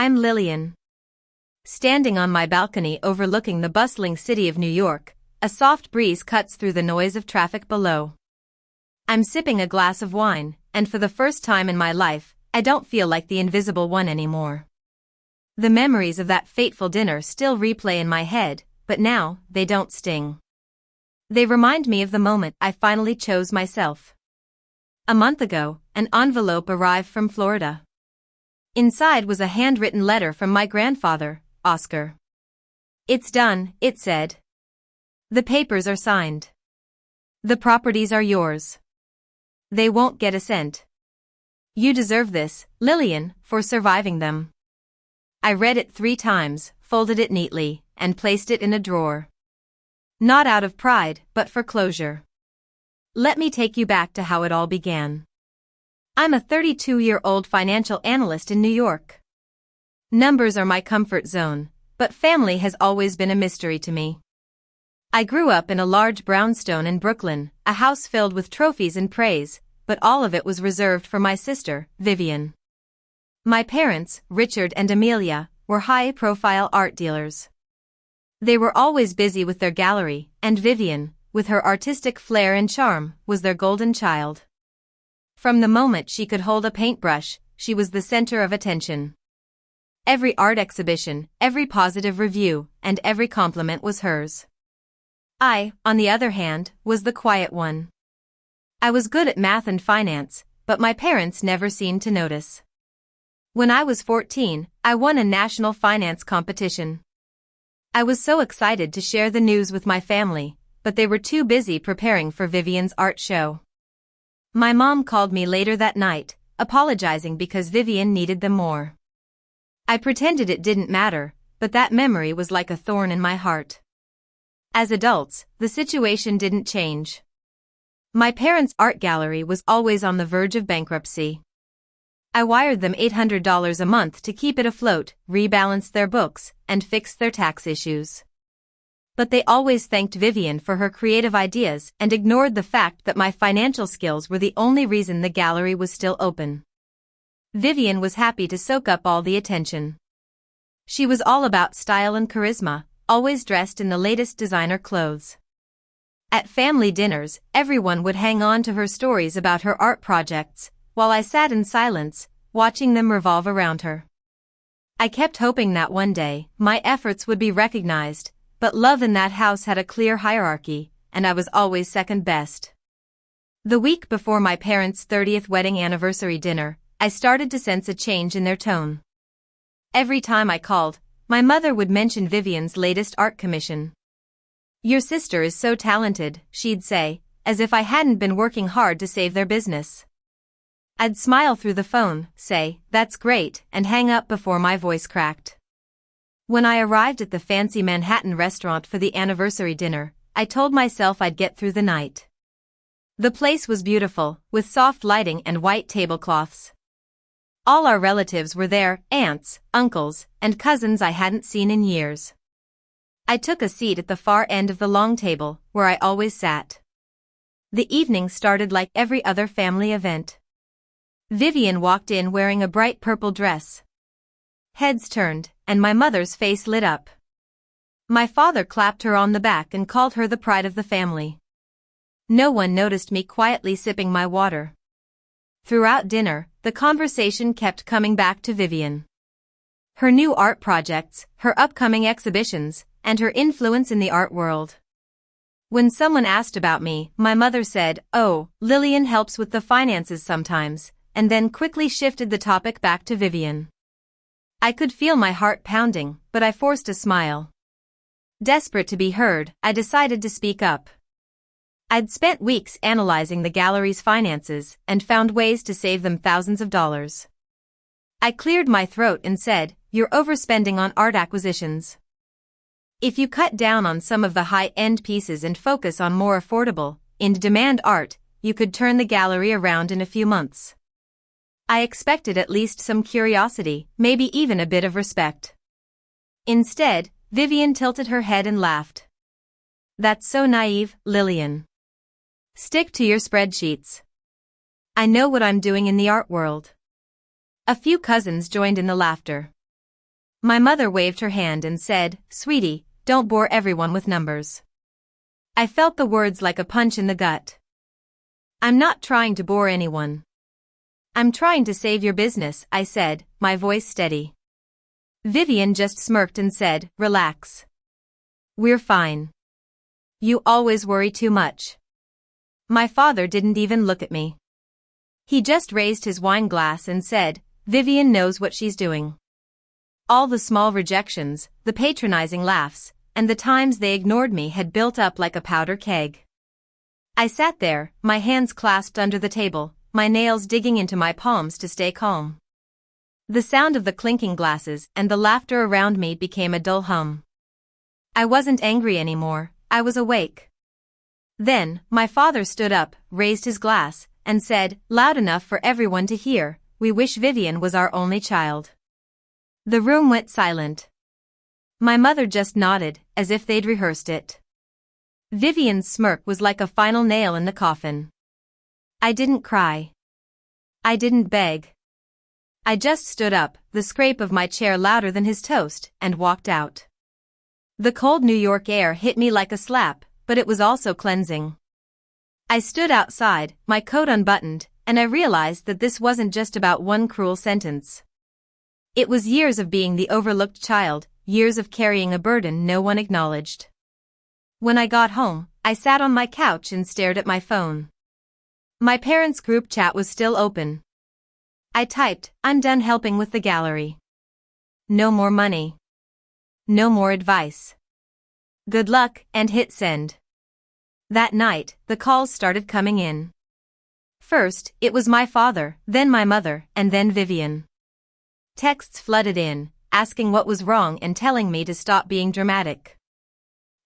I'm Lillian. Standing on my balcony overlooking the bustling city of New York, a soft breeze cuts through the noise of traffic below. I'm sipping a glass of wine, and for the first time in my life, I don't feel like the invisible one anymore. The memories of that fateful dinner still replay in my head, but now, they don't sting. They remind me of the moment I finally chose myself. A month ago, an envelope arrived from Florida. Inside was a handwritten letter from my grandfather, Oscar. "It's done," it said. "The papers are signed. The properties are yours. They won't get a cent. You deserve this, Lillian, for surviving them." I read it 3 times, folded it neatly, and placed it in a drawer. Not out of pride, but for closure. Let me take you back to how it all began. I'm a 32-year-old financial analyst in New York. Numbers are my comfort zone, but family has always been a mystery to me. I grew up in a large brownstone in Brooklyn, a house filled with trophies and praise, but all of it was reserved for my sister, Vivian. My parents, Richard and Amelia, were high-profile art dealers. They were always busy with their gallery, and Vivian, with her artistic flair and charm, was their golden child. From the moment she could hold a paintbrush, she was the center of attention. Every art exhibition, every positive review, and every compliment was hers. I, on the other hand, was the quiet one. I was good at math and finance, but my parents never seemed to notice. When I was 14, I won a national finance competition. I was so excited to share the news with my family, but they were too busy preparing for Vivian's art show. My mom called me later that night, apologizing because Vivian needed them more. I pretended it didn't matter, but that memory was like a thorn in my heart. As adults, the situation didn't change. My parents' art gallery was always on the verge of bankruptcy. I wired them $800 a month to keep it afloat, rebalance their books, and fix their tax issues. But they always thanked Vivian for her creative ideas and ignored the fact that my financial skills were the only reason the gallery was still open. Vivian was happy to soak up all the attention. She was all about style and charisma, always dressed in the latest designer clothes. At family dinners, everyone would hang on to her stories about her art projects, while I sat in silence, watching them revolve around her. I kept hoping that one day, my efforts would be recognized, but love in that house had a clear hierarchy, and I was always second best. The week before my parents' 30th wedding anniversary dinner, I started to sense a change in their tone. Every time I called, my mother would mention Vivian's latest art commission. "Your sister is so talented," she'd say, as if I hadn't been working hard to save their business. I'd smile through the phone, say, "That's great," and hang up before my voice cracked. When I arrived at the fancy Manhattan restaurant for the anniversary dinner, I told myself I'd get through the night. The place was beautiful, with soft lighting and white tablecloths. All our relatives were there, aunts, uncles, and cousins I hadn't seen in years. I took a seat at the far end of the long table, where I always sat. The evening started like every other family event. Vivian walked in wearing a bright purple dress. Heads turned, and my mother's face lit up. My father clapped her on the back and called her the pride of the family. No one noticed me quietly sipping my water. Throughout dinner, the conversation kept coming back to Vivian. Her new art projects, her upcoming exhibitions, and her influence in the art world. When someone asked about me, my mother said, "Oh, Lillian helps with the finances sometimes," and then quickly shifted the topic back to Vivian. I could feel my heart pounding, but I forced a smile. Desperate to be heard, I decided to speak up. I'd spent weeks analyzing the gallery's finances and found ways to save them thousands of dollars. I cleared my throat and said, "You're overspending on art acquisitions. If you cut down on some of the high-end pieces and focus on more affordable, in-demand art, you could turn the gallery around in a few months." I expected at least some curiosity, maybe even a bit of respect. Instead, Vivian tilted her head and laughed. "That's so naive, Lillian. Stick to your spreadsheets. I know what I'm doing in the art world." A few cousins joined in the laughter. My mother waved her hand and said, "Sweetie, don't bore everyone with numbers." I felt the words like a punch in the gut. "I'm not trying to bore anyone. I'm trying to save your business," I said, my voice steady. Vivian just smirked and said, "Relax. We're fine. You always worry too much." My father didn't even look at me. He just raised his wine glass and said, "Vivian knows what she's doing." All the small rejections, the patronizing laughs, and the times they ignored me had built up like a powder keg. I sat there, my hands clasped under the table, my nails digging into my palms to stay calm. The sound of the clinking glasses and the laughter around me became a dull hum. I wasn't angry anymore, I was awake. Then, my father stood up, raised his glass, and said, loud enough for everyone to hear, "We wish Vivian was our only child." The room went silent. My mother just nodded, as if they'd rehearsed it. Vivian's smirk was like a final nail in the coffin. I didn't cry. I didn't beg. I just stood up, the scrape of my chair louder than his toast, and walked out. The cold New York air hit me like a slap, but it was also cleansing. I stood outside, my coat unbuttoned, and I realized that this wasn't just about one cruel sentence. It was years of being the overlooked child, years of carrying a burden no one acknowledged. When I got home, I sat on my couch and stared at my phone. My parents' group chat was still open. I typed, "I'm done helping with the gallery. No more money. No more advice. Good luck," and hit send. That night, the calls started coming in. First, it was my father, then my mother, and then Vivian. Texts flooded in, asking what was wrong and telling me to stop being dramatic.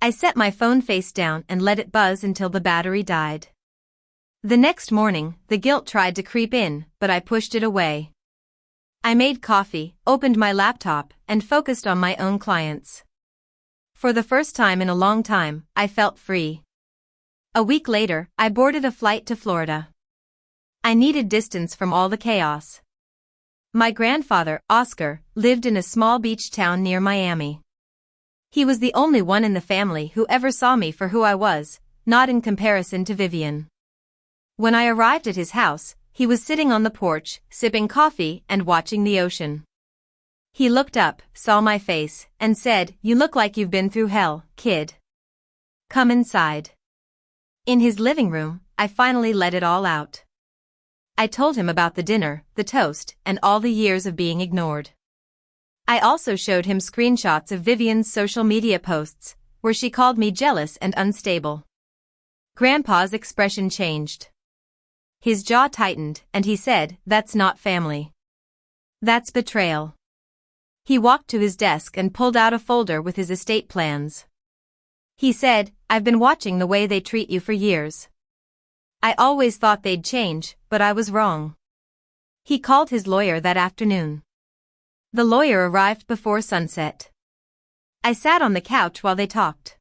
I set my phone face down and let it buzz until the battery died. The next morning, the guilt tried to creep in, but I pushed it away. I made coffee, opened my laptop, and focused on my own clients. For the first time in a long time, I felt free. A week later, I boarded a flight to Florida. I needed distance from all the chaos. My grandfather, Oscar, lived in a small beach town near Miami. He was the only one in the family who ever saw me for who I was, not in comparison to Vivian. When I arrived at his house, he was sitting on the porch, sipping coffee and watching the ocean. He looked up, saw my face, and said, "You look like you've been through hell, kid. Come inside." In his living room, I finally let it all out. I told him about the dinner, the toast, and all the years of being ignored. I also showed him screenshots of Vivian's social media posts, where she called me jealous and unstable. Grandpa's expression changed. His jaw tightened, and he said, "That's not family. That's betrayal." He walked to his desk and pulled out a folder with his estate plans. He said, "I've been watching the way they treat you for years. I always thought they'd change, but I was wrong." He called his lawyer that afternoon. The lawyer arrived before sunset. I sat on the couch while they talked.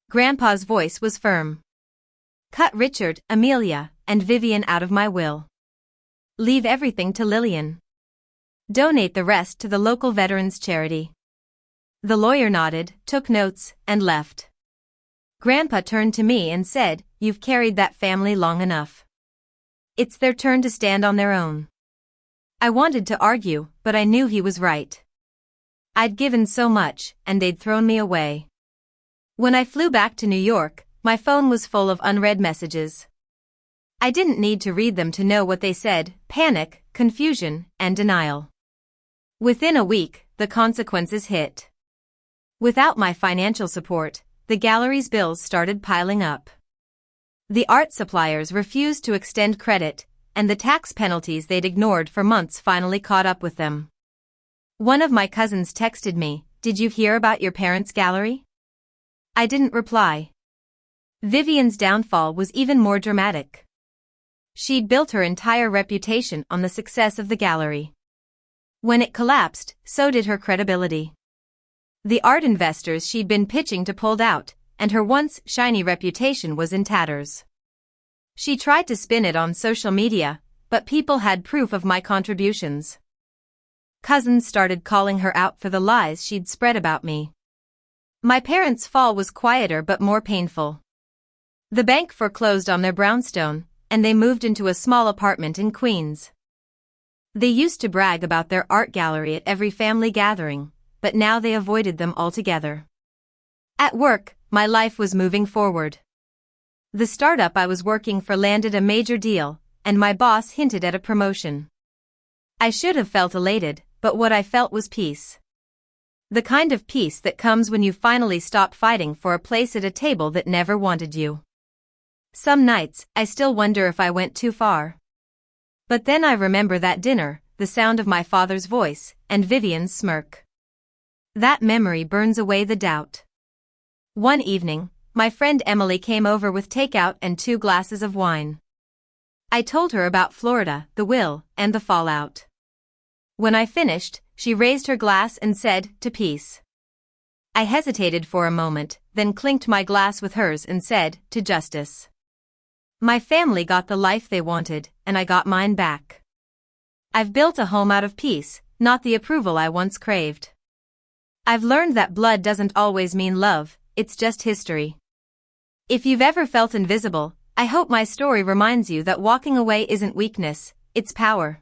Grandpa's voice was firm. "Cut Richard, Amelia, and Vivian out of my will. Leave everything to Lillian. Donate the rest to the local veterans charity." The lawyer nodded, took notes, and left. Grandpa turned to me and said, "You've carried that family long enough. It's their turn to stand on their own." I wanted to argue, but I knew he was right. I'd given so much, and they'd thrown me away. When I flew back to New York, my phone was full of unread messages. I didn't need to read them to know what they said: panic, confusion, and denial. Within a week, the consequences hit. Without my financial support, the gallery's bills started piling up. The art suppliers refused to extend credit, and the tax penalties they'd ignored for months finally caught up with them. One of my cousins texted me, "Did you hear about your parents' gallery?" I didn't reply. Vivian's downfall was even more dramatic. She'd built her entire reputation on the success of the gallery. When it collapsed, so did her credibility. The art investors she'd been pitching to pulled out, and her once shiny reputation was in tatters. She tried to spin it on social media, but people had proof of my contributions. Cousins started calling her out for the lies she'd spread about me. My parents' fall was quieter but more painful. The bank foreclosed on their brownstone, and they moved into a small apartment in Queens. They used to brag about their art gallery at every family gathering, but now they avoided them altogether. At work, my life was moving forward. The startup I was working for landed a major deal, and my boss hinted at a promotion. I should have felt elated, but what I felt was peace. The kind of peace that comes when you finally stop fighting for a place at a table that never wanted you. Some nights, I still wonder if I went too far. But then I remember that dinner, the sound of my father's voice, and Vivian's smirk. That memory burns away the doubt. One evening, my friend Emily came over with takeout and 2 glasses of wine. I told her about Florida, the will, and the fallout. When I finished, she raised her glass and said, "To peace." I hesitated for a moment, then clinked my glass with hers and said, "To justice." My family got the life they wanted, and I got mine back. I've built a home out of peace, not the approval I once craved. I've learned that blood doesn't always mean love, it's just history. If you've ever felt invisible, I hope my story reminds you that walking away isn't weakness, it's power.